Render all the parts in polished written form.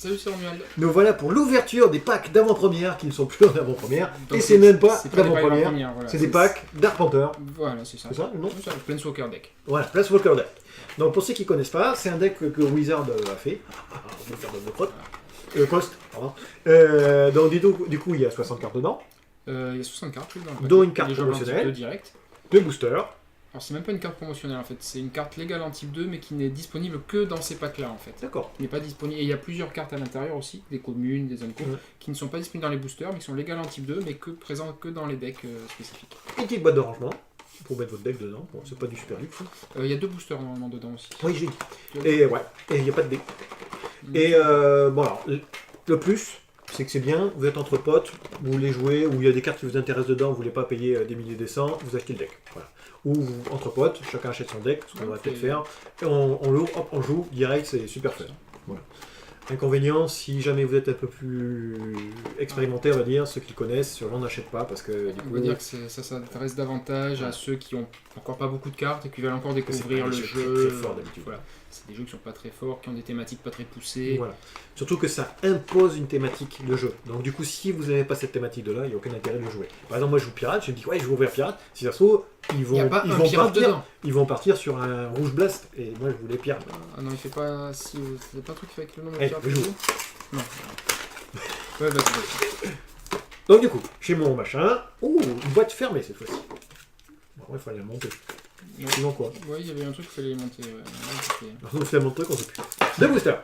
Salut, c'est Romuald. Nous voilà pour l'ouverture des packs d'avant-première qui ne sont plus en avant-première. Et c'est même pas d'avant-première, voilà. c'est des packs d'Arpenteur. Voilà, c'est ça. C'est ça le nom? C'est ça, le Planeswalker deck. Voilà, Planeswalker deck. Donc pour ceux qui ne connaissent pas, c'est un deck que Wizard a fait. On va faire de Post, pardon. Donc du coup, il y a 60 cartes dedans. Il y a 60 cartes dans le paquet. Dont une carte Les joueurs en type promotionnelle. 2 direct. 2 boosters. Alors c'est même pas une carte promotionnelle en fait, c'est une carte légale en type 2 mais qui n'est disponible que dans ces packs là en fait. D'accord. Qui n'est pas disponible. Et il y a plusieurs cartes à l'intérieur aussi, des communes, des zones Ouais. qui ne sont pas disponibles dans les boosters mais qui sont légales en type 2 mais présentes que dans les decks spécifiques. Une petite boîte de rangement pour mettre votre deck dedans. Bon, c'est pas du super luxe. Il y a 2 boosters normalement dedans aussi. Oui, j'ai dit. Et ouais, et il n'y a pas de dé. Et bon alors, le plus, c'est que c'est bien, vous êtes entre potes, vous voulez jouer, ou il y a des cartes qui vous intéressent dedans, vous voulez pas payer des milliers des cents, vous achetez le deck. Voilà. Ou vous, entre potes, chacun achète son deck, ce qu'on va peut-être faire, et on l'ouvre, hop, on joue, direct, c'est super fun. Voilà. Inconvénient, si jamais vous êtes un peu plus expérimenté, on va dire, ceux qui le connaissent, on n'achète pas parce que du coup. On va dire que ça s'intéresse davantage à ceux qui ont encore pas beaucoup de cartes et qui veulent encore découvrir le jeu. Très fort d'habitude. Voilà. C'est des jeux qui sont pas très forts, qui ont des thématiques pas très poussées. Voilà. Surtout que ça impose une thématique de jeu. Donc du coup, si vous n'avez pas cette thématique de là, il n'y a aucun intérêt de le jouer. Par exemple, moi je joue pirate, je me dis ouais, je vais ouvrir pirate. Si ça se trouve, ils vont partir sur un rouge blast. Et moi je voulais pirate. Ah non, il fait pas. Si, c'est pas un truc qui fait avec le nom de pirate. Je joue. Non. Ouais, vas-y. Donc du coup, j'ai mon machin. Ouh, une boîte fermée cette fois-ci. Bon, il fallait la monter. Sinon quoi? Ouais, il y avait un truc qu'il fallait monter. Ouais. On fait mon truc, on sait plus. Deux boosters.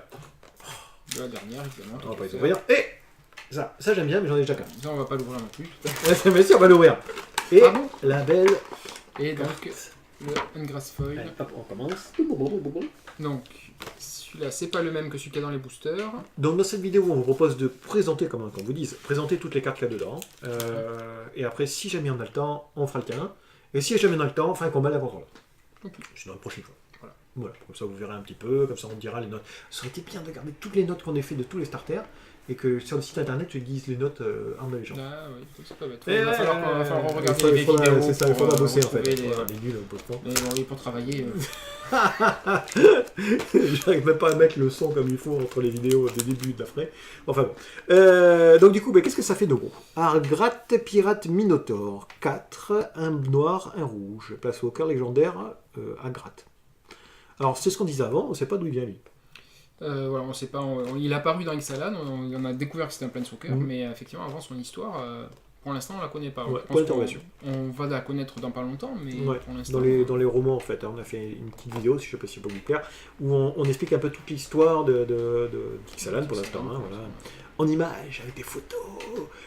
De la dernière, évidemment. On va pas les ouvrir. Et ça j'aime bien, mais j'en ai déjà qu'un. Ça, on va pas l'ouvrir non plus. Mais si, on va l'ouvrir. Et ah bon la belle. Et donc, le Ungrass Foil. Allez, hop, on commence. Donc, celui-là, c'est pas le même que celui qu'il y a dans les boosters. Donc dans cette vidéo, on vous propose de présenter, comme on vous dit, présenter toutes les cartes qu'il y a dedans. Et après, si jamais on a le temps, on fera le tien. Et si jamais on a le temps, on fera un combat à la contrôle. Okay. C'est dans la prochaine fois. Voilà, comme ça vous verrez un petit peu, comme ça on dira les notes. Ça aurait été bien de garder toutes les notes qu'on ait fait de tous les starters et que sur le site internet tu dises les notes Armes de Légende. Ah oui, c'est pas bête. Il va falloir regarder les vidéos. vidéos. C'est ça, il faudra bosser en fait. Les nuls, mais bon, oui, pour travailler. J'arrive même pas à mettre le son comme il faut entre les vidéos des débuts et d'après. Enfin bon. Donc du coup, qu'est-ce que ça fait de gros? Argrat, Pirate, Minotaur. 4, un noir, un rouge. Planeswalker légendaire, Argrat. Alors, c'est ce qu'on disait avant, on ne sait pas d'où il vient lui. Voilà, on sait pas. Il est apparu dans Ixalan, on a découvert que c'était un Planeswalker, mais effectivement, avant son histoire, pour l'instant, on la connaît pas. Ouais, on va la connaître dans pas longtemps, mais pour l'instant. Dans les romans, en fait, on a fait une petite vidéo, si je ne sais pas si ça peut vous plaire, où on explique un peu toute l'histoire d'Ixalan pour l'instant. Hein, voilà. En images, avec des photos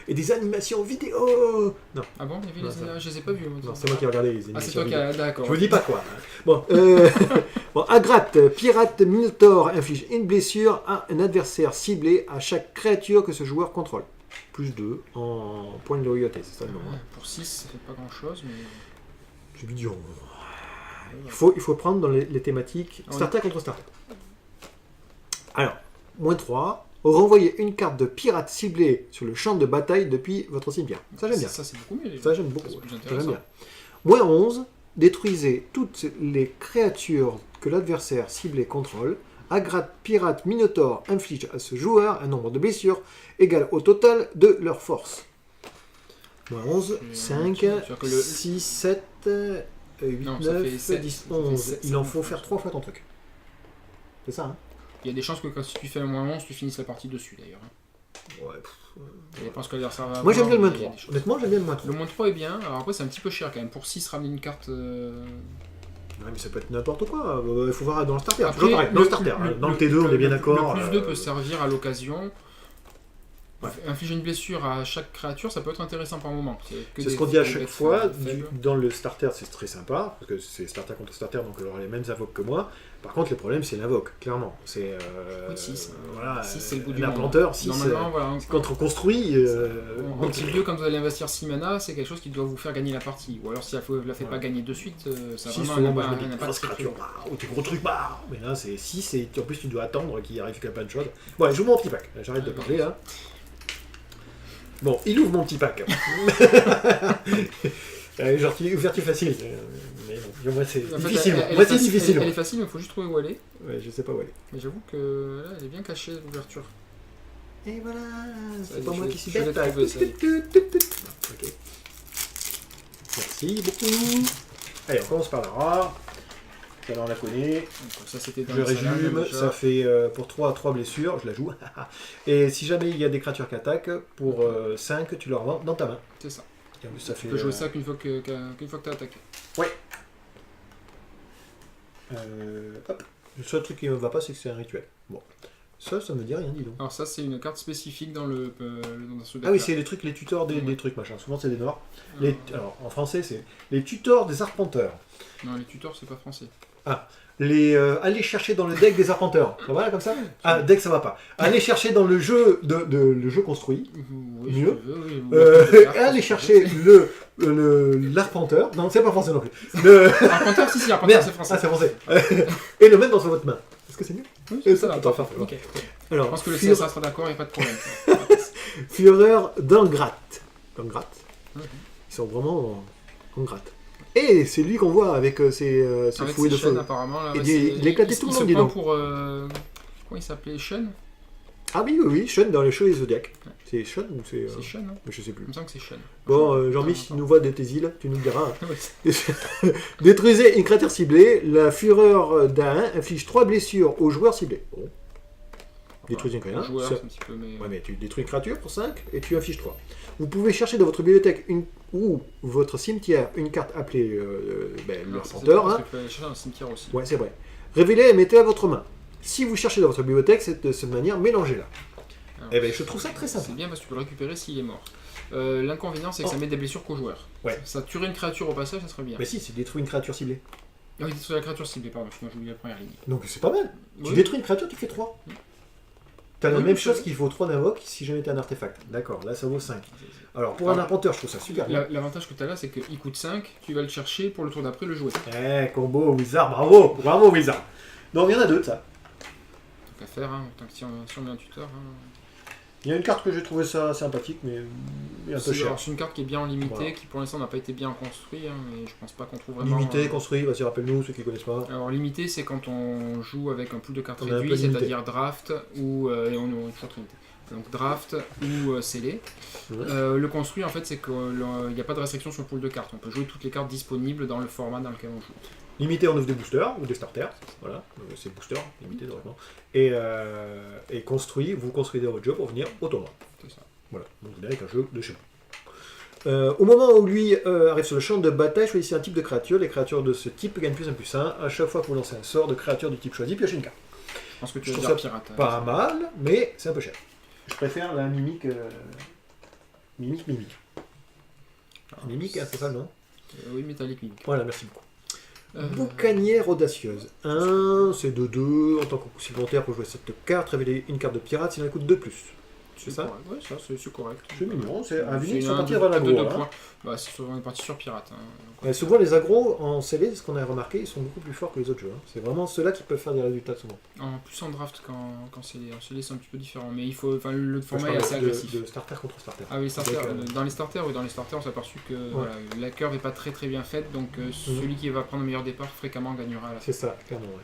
et des animations vidéo. Non. Ah bon, il y avait les images, je les ai pas vues. Non, c'est moi qui ai regardé les animations. Ah, c'est toi qui as. D'accord. Je vous dis pas quoi. Bon, bon, Argrat, Pirate Minotaur inflige une blessure à un adversaire ciblé à chaque créature que ce joueur contrôle. Plus 2 en point de loyauté, c'est ça le nom. Ouais, pour 6, ça fait pas grand chose, mais. C'est bidon. Il faut prendre dans les thématiques starter contre starter. Alors, moins 3. Renvoyez une carte de pirate ciblée sur le champ de bataille depuis votre cimetière. Ça j'aime bien. Ça c'est beaucoup mieux. Ça j'aime beaucoup. J'aime bien. Moins 11. Détruisez toutes les créatures que l'adversaire ciblé contrôle. Agrat, pirate, minotaure inflige à ce joueur un nombre de blessures égal au total de leur force. Moins 11, 5, 6, 7, 8, 9, 10, 11. Il en faut faire 3 fois ton truc. C'est ça, hein? Il y a des chances que quand tu fais un moins 11, tu finisses la partie dessus d'ailleurs. Ouais. Parce que l'adversaire va. Moi j'aime bien le moins 3. Honnêtement, j'aime bien le moins 3. Le moins 3 est bien. Alors après, c'est un petit peu cher quand même. Pour 6, ramener une carte. Ouais, mais ça peut être n'importe quoi. Il faut voir dans le starter. Après, pareil, dans le starter. Dans le T2, on est bien d'accord. Le plus 2 peut servir à l'occasion. Ouais. Infliger une blessure à chaque créature, ça peut être intéressant par moment. C'est ce qu'on dit à chaque fois. Dans le starter, c'est très sympa, parce que c'est starter contre starter, donc il aura les mêmes invoques que moi. Par contre, le problème, c'est l'invoque, clairement. C'est. 6. Voilà, 6, c'est le bout du monde. Implanteur, 6. Normalement, voilà. Quand on construit. En type 2, quand vous allez investir 6 mana, c'est quelque chose qui doit vous faire gagner la partie. Ou alors, si elle ne la fait pas gagner de suite, ça va vraiment un impact très fort. Ou tes gros trucs, mais là, c'est 6, et en plus, tu dois attendre qu'il arrive plein de choses. Bon, allez, je joue mon petit pack. J'arrête de parler, là. Bon, il ouvre mon petit pack. Genre, ouverture facile. Mais bon, moi, c'est difficile. Moi, c'est difficile. Elle est facile, mais il faut juste trouver où elle est. Ouais, je sais pas où elle est. Mais j'avoue que là, elle est bien cachée, l'ouverture. Et voilà, Ça, c'est pas moi je- qui suis je l'ai bête. trouvé, ça y est. Ok. Merci beaucoup. Allez, on commence par la rare. Alors on la connaît. Donc, ça, c'était dans Je les salades, résume, déjà. ça fait pour 3 blessures, je la joue. Et si jamais il y a des créatures qui attaquent, pour 5, tu leur vends dans ta main. C'est ça. Et en plus, ça fait. Tu peux jouer ça qu'une fois que tu as attaqué. Hop. Le seul truc qui ne me va pas, c'est que c'est un rituel. Bon. Ça me dit rien, dis donc. Alors ça, c'est une carte spécifique dans ce deck. Ah oui, c'est les trucs, les tutors des Ouais. trucs, machin. Souvent, c'est des noirs. Euh, Alors, en français, c'est les tutors des arpenteurs. Non, les tutors, c'est pas français. Aller chercher dans le deck des arpenteurs. Ça va là, comme ça? Ah, deck, ça va pas. Aller chercher dans le jeu le jeu construit. Oui, Mieux. si tu veux, oui. Aller chercher l'arpenteur. Non, c'est pas français non plus. Arpenteur, si, Arpenteur, Merde. c'est français. Ah, c'est français. Et le mettre dans votre main. Est-ce que c'est mieux? Oui, c'est ça, Attends, attends, parfait. ok. Alors, Je pense que le CSA sera d'accord, il n'y a pas de problème. Fureur d'Angratte. Angratte. Mhm. Ils sont vraiment en gratte. Et c'est lui qu'on voit avec ses Avec fouets ses de chaînes, feu. apparemment. Là, Il ouais, dit- c'est- il éclatait tout le monde, dis Il se prend donc. pour... Comment il s'appelait? Sean? Ah oui, Sean dans les cheveux Zodiac. C'est Sean ou c'est. C'est Sean, hein? Je sais plus. Il me semble que c'est Sean. Bon, Jean-Mi, si tu nous vois de tes îles, tu nous le diras. Ouais. Détruisez une créature ciblée. La fureur d'un inflige 3 blessures au joueur ciblé. Bon. Détruisez une Le créature. joueur, Ça- c'est un petit peu... Mais... Ouais, mais tu détruis une créature pour 5 et tu affiches 3. Vous pouvez chercher dans votre bibliothèque ou votre cimetière une carte appelée Alors, ça, c'est l'arpenteur. pas Hein. parce que tu peux aller chercher dans le cimetière aussi. Ouais, c'est vrai. Révélez et mettez à votre main. Si vous cherchez dans votre bibliothèque, c'est de cette manière, mélangez-la. Alors, Eh ben, je trouve ça très sympa. C'est bien parce que tu peux le récupérer s'il est mort. L'inconvénient, c'est que ça met des blessures qu'au joueur. Ouais. Ça tuerait une créature au passage, ça serait bien. Mais si, c'est détruire une créature ciblée. Ah oui, sur la créature ciblée, pardon, moi j'ai oublié la première ligne. Donc c'est pas mal. Tu Oui. détruis une créature, tu fais 3. T'as la Oui, même c'est chose vrai. qu'il faut 3 d'invoque si jamais t'as un artefact. D'accord, là ça vaut 5. Alors pour un Ah. arpenteur, je trouve ça super bien. L'avantage que tu as là, c'est qu'il coûte 5, tu vas le chercher pour le tour d'après le jouer. Combo Wizard, bravo Wizard. Donc il y en a 2 de ça. Donc à faire, hein, tant que si on met un tuteur. Hein. Il y a une carte que j'ai trouvé ça sympathique, mais un peu C'est cher. alors, c'est une carte qui est bien en limité, Voilà. qui pour l'instant n'a pas été bien construite, hein, mais je pense pas qu'on trouve vraiment. Limité, construit, vas-y rappelle-nous ceux qui connaissent pas. Alors limité, c'est quand on joue avec un pool de cartes On est un peu réduit, limité. c'est-à-dire draft ou et on est toujours limité. Donc draft ou scellé. Ouais. Le construit, en fait, c'est qu'il n'y a pas de restriction sur le pool de cartes. On peut jouer toutes les cartes disponibles dans le format dans lequel on joue. Limité, on ouvre des boosters ou des starters. Voilà, c'est booster, limité directement. Et construit, vous construisez votre jeu pour venir au tournoi. C'est ça. Voilà, donc vous n'avez qu'un jeu de chez vous. Au moment où lui arrive sur le champ de bataille, choisissez un type de créature. Les créatures de ce type gagnent +1/+1. À chaque fois que vous lancez un sort de créature du type choisi, piochez une carte. Je pense que tu Je vas trouve dire pirate. hein. Pas mal, mais c'est un peu cher. Je préfère la mimique. Mimique. Alors, Mimique, hein, c'est ça, non? Oui, métallique mimique. Voilà, merci beaucoup. Euh, Boucanière audacieuse. 1, c'est de 2. En tant que coup supplémentaire pour jouer cette carte, révéler une carte de pirate si elle coûte 2+. C'est ça? correct. Ouais, ça, c'est correct. C'est mignon, c'est un vinyle C'est sur un partie de- avant de l'aggro. deux Hein. points. Bah, on est parti sur pirate. Hein. Ouais, souvent les agros en scellé, ce qu'on a remarqué, ils sont beaucoup plus forts que les autres jeux. Hein. C'est vraiment ceux-là qui peuvent faire des résultats souvent. En plus en draft, quand c'est c'est un petit peu différent. Mais il faut, enfin, le Enfin, format je est parle assez agressif. de starter contre starter. Ah oui, les starters, Donc, dans les starters, on s'est aperçu que voilà, la curve n'est pas très très bien faite, donc celui qui va prendre le meilleur départ fréquemment gagnera à la fin. C'est ça, clairement. Ouais.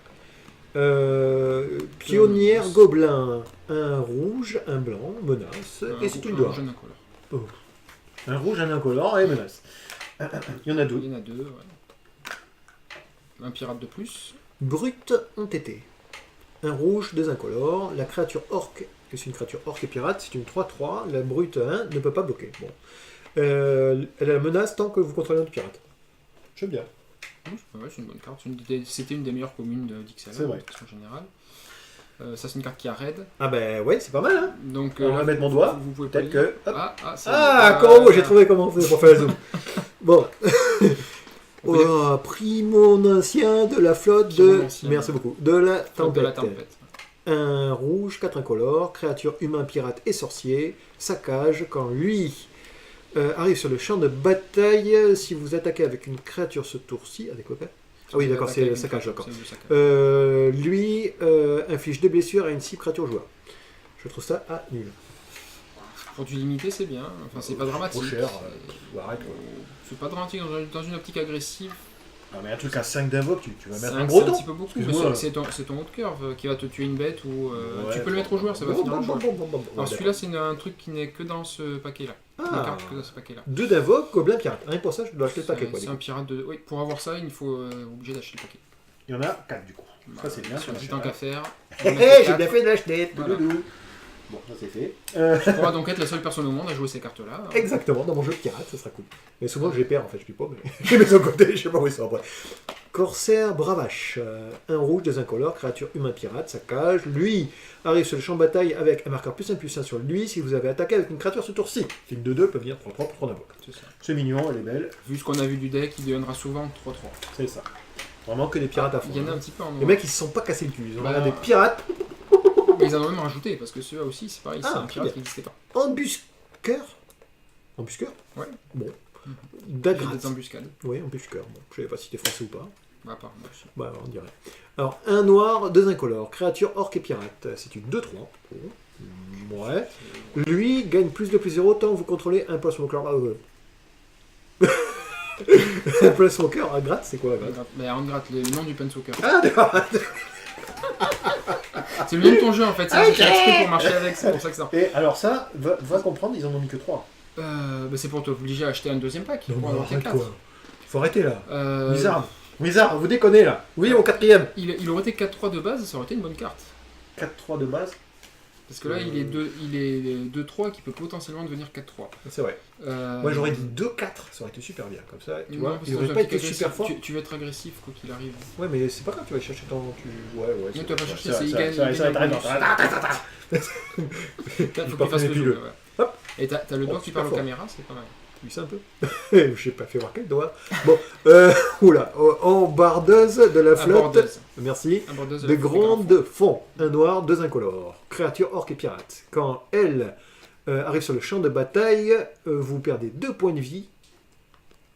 Pionnière gobelin. Un rouge, un blanc, menace, et c'est une doigt. Jeune incolore. Un rouge, un incolore et menace. Il y en a 2. Il y en a 2, ouais. Un pirate de plus. Brut entêté. Un rouge, 2 incolores. La créature orque, que c'est une créature orque et pirate, c'est une 3-3. La brute 1 ne peut pas bloquer. Bon. Elle a la menace tant que vous contrôlez notre pirate. J'aime bien. Ouais, c'est une bonne carte. C'était une des meilleures communes d'Ixalan, C'est vrai. de façon générale. Ça, c'est une carte qui a raid. Ah ben ouais, c'est pas mal, hein. Donc, On va là, mettre mon doigt. Vous pouvez pas Peut-être lire. que... Hop. Ah, Combo, j'ai trouvé comment on faisait pour faire la zoom. Bon. On peut dire- Primon ancien de la flotte de... Primon ancien. Merci beaucoup. De la Flotte de la tempête. tempête. Un rouge, 4 incolores, créature humain, pirate et sorcier, saccage quand lui arrive sur le champ de bataille. Si vous attaquez avec une créature ce tour-ci, avec le père. Ah oui, d'accord, c'est le saccage, d'accord. C'est le saccage. Lui inflige 2 blessures à une cible créature joueur. Je trouve ça nul. Pour du limité, c'est bien. Enfin, c'est pas dramatique. Trop cher. C'est- Arrête. C'est pas dramatique dans une optique agressive. Ah, mais un truc à 5 d'invoque, tu vas mettre un gros gros don. don. C'est un petit peu beaucoup, Excuse-moi. mais c'est ton haut de curve qui va te tuer une bête ou Ouais, tu peux le mettre au joueur, ça va finir le joueur. Bon, Alors celui-là c'est un truc qui n'est que dans ce paquet-là. Une carte que dans ce paquet-là. 2 d'invoque, gobelin pirate. Rien que pour ça, je dois acheter le paquet. Quoi, C'est un pirate de... Oui, pour avoir ça, il faut obligé d'acheter le paquet. Il y en a 4 du coup. Ça c'est bien. Sur le tant qu'à faire. J'ai bien fait de l'acheter. Voilà. Bon, ça c'est fait. Tu pourras donc être la seule personne au monde à jouer ces cartes-là. Exactement, dans mon jeu de pirate, ça sera cool. Mais souvent je les perds en fait, je ne pas, mais je les mets de côté, je sais pas où ils sont après. Corsaire Bravache, un rouge, 2 incolores, créature humain pirate, ça cage. Lui arrive sur le champ de bataille avec un marqueur +1/+1 sur lui si vous avez attaqué avec une créature ce tour-ci. C'est une 2-2, peut venir 3-3 pour 3 d'invoque. C'est ça. C'est mignon, elle est belle. Vu ce qu'on a vu du deck, il deviendra souvent 3-3. C'est ça. Vraiment que des pirates à fond. Il y en a un petit peu en noir. Les mecs ils se sont pas cassés le cul, ils ont Bah, regardé des pirates. Mais ils en ont même rajouté, parce que ceux-là aussi, c'est pareil, c'est Ah, un pirate bien. qui n'existait pas. Embusqueur. Embusqueur. Ouais. Bon. J'ai Dagrat. des embuscades. Oui, embusqueur. Bon, je savais pas si c'était français ou pas. Bah, apparemment aussi. Bah, on dirait. Alors, un noir, 2 incolores, créature orc et pirate. C'est une 2-3. Ouais. Lui gagne +2/+0 tant que vous contrôlez un Planeswalker. Un Planeswalker à gratte, c'est quoi la gratte? Mais on gratte le nom du Penswalker. Ah, d'accord. C'est le nom de ton jeu en fait, c'est un jeu qui a exprès pour marcher avec, c'est pour ça que ça. Et alors, ça, va comprendre, ils en ont mis que 3. Bah, c'est pour t'obliger à acheter un deuxième pack. Non, Pour mais avoir tes arrête 4. quoi. Faut arrêter là. Wizard. Wizard, vous déconnez là. Oui, mon 4ème. Il aurait été 4-3 de base, ça aurait été une bonne carte. 4-3 de base. Parce que là, il est 2-3 qui peut potentiellement devenir 4-3. C'est vrai. Moi j'aurais dit 2-4, ça aurait été super bien. Comme ça, tu Non, vois, parce il que aurait dans pas un été pic super agressif, fort. Tu vas être agressif quoi qu'il arrive. Ouais, mais c'est pas grave, tu vas chercher ton. Ouais. Non, tu vas pas chercher, ça, c'est il ça, gagne. ça, il ça, gagne ça, un ça, bonus. Là, faut qu'il fasse le jeu. Ouais. Hop. Et t'as le doigt qui super parle aux fort. caméras, c'est pas mal. Oui, c'est un peu. Je sais pas fait voir quel doigt. Bon, oula, en bardeuse de la flotte. Abordeuse. Merci. Abordeuse De la flotte grande fond, un noir, 2 incolores. Créature orc et pirate. Quand elle arrive sur le champ de bataille, vous perdez 2 points de vie,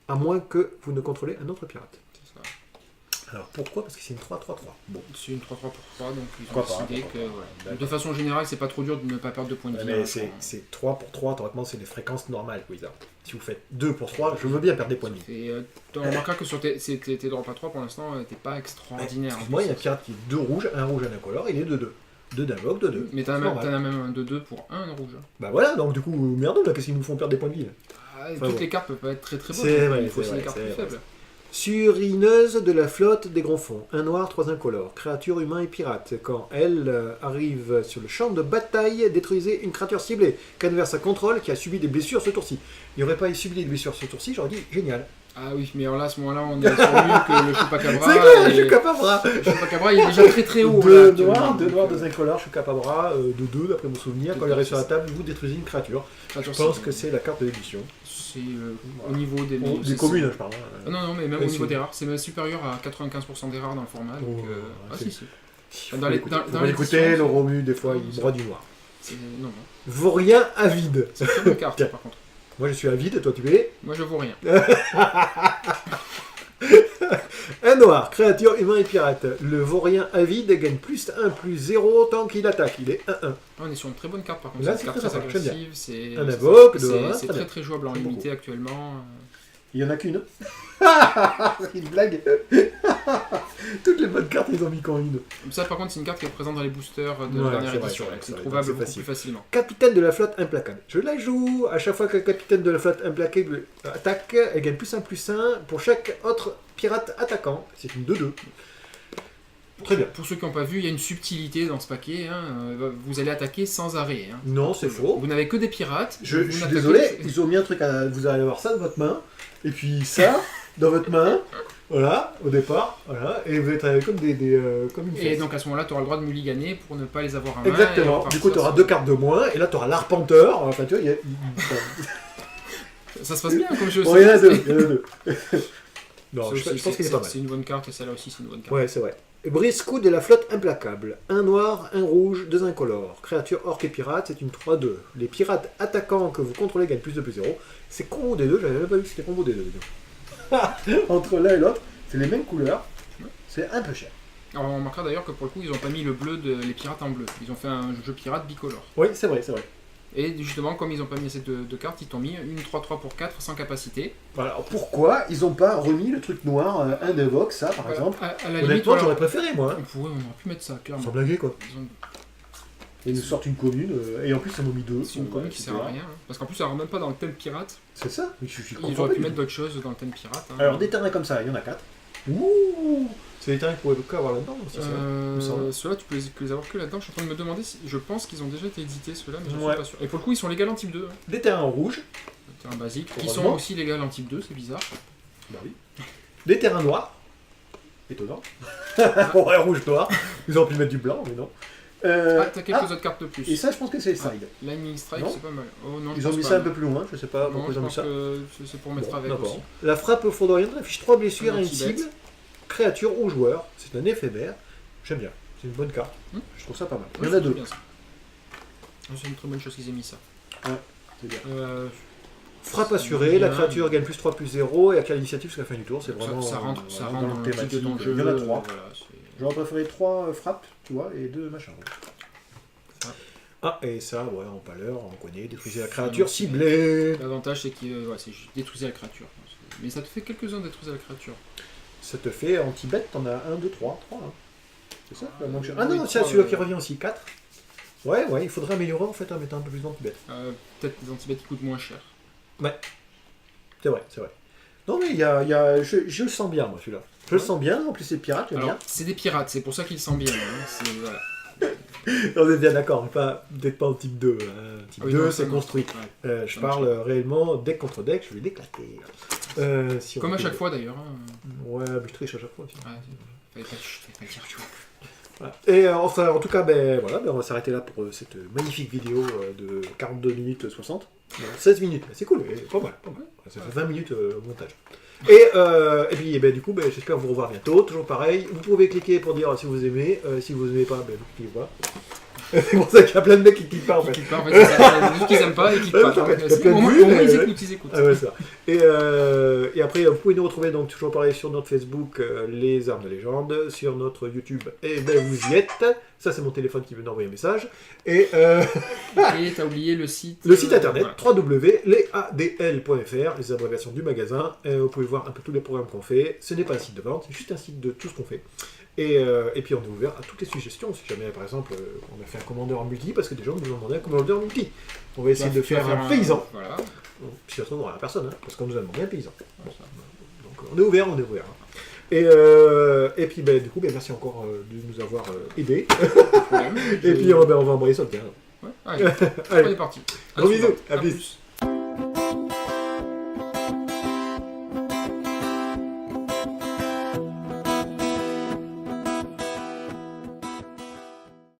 à moins que vous ne contrôlez un autre pirate. C'est ça. Alors pourquoi? Parce que c'est une 3-3-3. Bon. C'est une 3-3 pour 3, donc ils ont Pourquoi pas, décidé pourquoi que. pas. Voilà. D'accord. De façon générale, c'est pas trop dur de ne pas perdre de points de vie. Mais hein, c'est 3 pour 3, théoriquement c'est des fréquences normales, Wizard. Si vous faites 2 pour 3, je veux bien perdre des points de vie. Et tu remarqueras que sur tes drops à 3 pour l'instant, t'es pas extraordinaire. Excuse-moi, il y a un pirate qui est 2 rouges, un rouge, un incolore, il est 2-2. 2 d'invoque, 2-2. Mais t'en as même un de 2 pour un rouge. Bah voilà, donc du coup, merde, là, qu'est-ce qu'ils nous font perdre des points de vie là? Toutes bon. les cartes peuvent pas être très très bonnes. C'est vrai, Il faut aussi c'est des vrai, cartes c'est plus vrai. faibles. Surineuse de la flotte des grands fonds. Un noir, 3 incolores. Créature humain et pirate. Quand elle arrive sur le champ de bataille, détruisez une créature ciblée qu'adverse contrôle qui a subi des blessures ce tour-ci. Il n'y aurait pas subi des blessures ce tour-ci, j'aurais dit génial. Ah oui, mais alors là, à ce moment-là, on est sur mieux que le Chupacabra. C'est clair, je et- suis capabra. Le Chupacabra, il est déjà très très haut. 2 là, noirs, actuellement. 2 noirs, Donc, 2 incolores, je suis capabra de 2 d'après mon souvenir. Quand elle arrive sur la table, vous détruisez une créature. Je pense que c'est la carte de l'édition. C'est au niveau des. Des c'est- communes, je parle. Ah non, mais même Ouais, au niveau c'est- des rares, c'est même supérieur à 95% des rares dans le format. Donc, Oh, ah c'est- si, si. Faut Dans les- l'écouter. dans- Faut dans pas l'édition, l'écouter, le c'est- Romu, des fois, Non, il c'est- broie du noir. Non, non. Vaurien avide. C'est une très bonne carte, Tiens. par contre. Moi, je suis avide, toi, tu es Moi, je vaux rien. un noir, créature humain et pirate. Le vaurien avide gagne +1/+0 tant qu'il attaque. Il est 1-1. Ah, on est sur une très bonne carte, par contre. Là, C'est c'est une carte très très sympa, j'aime bien. agressive. C'est Un c'est- invoque, c'est- de un, c'est très très bien. très jouable en J'aime limité actuellement. Il y en a qu'une. C'est une blague. Toutes les bonnes cartes, ils ont mis qu'en une. Ça, par contre, c'est une carte qui est présente dans les boosters de Ouais, la dernière c'est vrai, édition. c'est vrai, Donc, c'est c'est vrai, trouvable donc c'est beaucoup facile. plus facilement. Capitaine de la flotte implacable. Je la joue. À chaque fois que le capitaine de la flotte implacable attaque, elle gagne +1/+1 pour chaque autre pirate attaquant. C'est une 2-2. Très bien. Pour ceux qui n'ont pas vu, il y a une subtilité dans ce paquet. Hein. Vous allez attaquer sans arrêt. Hein. Non, c'est faux. Vous n'avez que des pirates. Je vous suis n'attaquez- désolé, ils ont mis un truc à. Vous allez avoir ça dans votre main, et puis ça dans votre main, voilà, au départ, voilà, et vous êtes comme comme une Et fesse. donc à ce moment-là, tu auras le droit de mulliganer pour ne pas les avoir en main. et Exactement. repartir Du coup, tu auras sur- 2 cartes de moins, et là, tu auras l'arpenteur. Enfin, tu vois, il y a. Ça se passe bien comme jeu. Bon, ça. il y en a 2. Il y en a 2. Non, Ça je aussi, pense qu'il est pas mal. C'est une bonne carte, et celle-là aussi, c'est une bonne carte. Ouais, c'est vrai. Briscou de la flotte implacable. Un noir, un rouge, 2 incolores. Créature orc et pirate, c'est une 3-2. Les pirates attaquants que vous contrôlez gagnent +2/+0. C'est combo des deux, j'avais même pas vu que c'était combo des deux. Entre l'un et l'autre, c'est les mêmes couleurs. C'est un peu cher. Alors on remarquera d'ailleurs que pour le coup, ils ont pas mis le bleu les pirates en bleu. Ils ont fait un jeu pirate bicolore. Oui, c'est vrai, c'est vrai. Et justement, comme ils n'ont pas mis assez de cartes, ils t'ont mis une 3-3 pour 4 sans capacité. Voilà, alors pourquoi ils n'ont pas remis le truc noir, un Devox, ça par exemple? À la limite, Honnêtement, j'aurais préféré, moi. on aurait pu mettre ça, clairement. Sans blaguer, quoi. Ils ont- Et ils nous sortent une commune, et en plus ils en ont mis 2. C'est une commune qui sert à rien. Parce qu'en plus, ça ne rentre même pas dans le thème pirate. C'est ça, mais je Ils comprends auraient pas pu du mettre tout. d'autres choses dans le thème pirate. Hein. Alors des terrains comme ça, il y en a 4. Ouh, c'est des terrains que vous pouvez avoir là-dedans, c'est ça il me semble. Ceux-là, tu peux les avoir que là-dedans. Je suis en train de me demander si. Je pense qu'ils ont déjà été édités, ceux-là, mais je ne Ouais. suis pas sûr. Et pour le coup, ils sont légaux en type 2. Hein. Des terrains rouges, Terrain basique. Qui sont Heureusement. aussi légaux en type 2, c'est bizarre. Bah oui. des terrains noirs. Étonnant. Ouais, rouge-noir. Ils auraient pu mettre du blanc, mais non. Ah, t'as quelques autres cartes de plus. Et ça, je pense que c'est le side. Lightning Strike, Non. c'est pas mal. Oh non, je Ils ont pense mis pas, ça un non. peu plus loin, je sais pas Non, pourquoi je ils ont mis pense ça. que c'est pour mettre Bon, avec d'accord. aussi. La frappe foudroyante affiche 3 blessures Un à une anti-bête. cible, créature ou joueur. C'est un éphémère. J'aime bien, c'est une bonne carte. Hmm. Je trouve ça pas mal. Ouais, Il y en a c'est 2. bien, ça. C'est une très bonne chose qu'ils aient mis ça. C'est bien. Frappe C'est assurée, bien. la créature gagne plus 3 plus 0 et acquiert l'initiative jusqu'à la fin du tour. C'est vraiment. Ça rentre, voilà, rentre dans dans le le type de ton thématique. jeu. Il y en a 3. Voilà, c'est- J'aurais préféré 3 frappes, tu vois, et 2 machins. Ah, et ça, ouais, en pâleur, on connaît. Détruisez la C'est créature un- ciblée. L'avantage, c'est que c'est juste détruisez la créature. Mais ça te fait quelques-uns détruisez la créature. Ça te fait anti-bet, t'en as 1, 2, 3. 3 hein. C'est ça Ah, manque... oui, Ah non, tiens, trois, celui-là qui revient aussi, 4. Ouais, il faudrait améliorer en fait en mettant un peu plus d'anti-bet. Peut-être des antibêtes qui coûtent moins cher. C'est vrai, c'est vrai. Non, mais il y a... je le sens bien, moi, celui-là. Je le sens bien, en plus, c'est pirate, j'aime Alors, bien. c'est des pirates, c'est pour ça qu'ils sentent bien. Hein. Voilà. On est bien d'accord, mais peut-être pas en type 2. Hein. Type Ah oui, 2, non, c'est ça, non. construit. Ouais. Je Ça parle marche. réellement deck contre deck, je vais l'éclater. Si on Comme à peut- chaque fois d'ailleurs. Hein. Ouais, mais je triche à chaque fois aussi. Ouais, fallait pas le dire, tu vois. Voilà. Et enfin, en tout cas, on va s'arrêter là pour cette magnifique vidéo de 42 minutes 60. Non, 16 minutes, c'est cool, pas mal. Ça fait 20 minutes au montage. Et puis, du coup, j'espère vous revoir bientôt. Toujours pareil, vous pouvez cliquer pour dire si vous aimez. Si vous aimez pas, vous cliquez pas. C'est pour ça qu'il y a plein de mecs qui cliquent pas en fait. Ils cliquent pas, en fait, c'est ça. Juste qu'ils aiment pas, ils cliquent pas. Ouais, Donc, il y a plein de au moins, vues, ils mais- écoutent. Ah ouais, ça. Et après, vous pouvez nous retrouver donc toujours pareil sur notre Facebook, Les Armes de Légende, sur notre YouTube, et vous y êtes. Ça, c'est mon téléphone qui veut d'envoyer un message. Et Et t'as oublié le site. le site internet, voilà. www.lesadl.fr, les abréviations du magasin. Vous pouvez voir un peu tous les programmes qu'on fait. Ce n'est pas un site de vente, c'est juste un site de tout ce qu'on fait. Et puis on est ouvert à toutes les suggestions. Si jamais, par exemple, on a fait un commandeur en multi, parce que des gens nous ont demandé un commandeur en multi. On va essayer de faire un paysan. Voilà. Puis ça se trouve, on aura personne, hein, parce qu'on nous a demandé un paysan. Voilà. Donc on est ouvert. Et puis du coup, merci encore de nous avoir aidés. Problème. Et puis on va envoyer ça bien. Ouais. Allez, on Allez, est parti. gros bisous, à plus.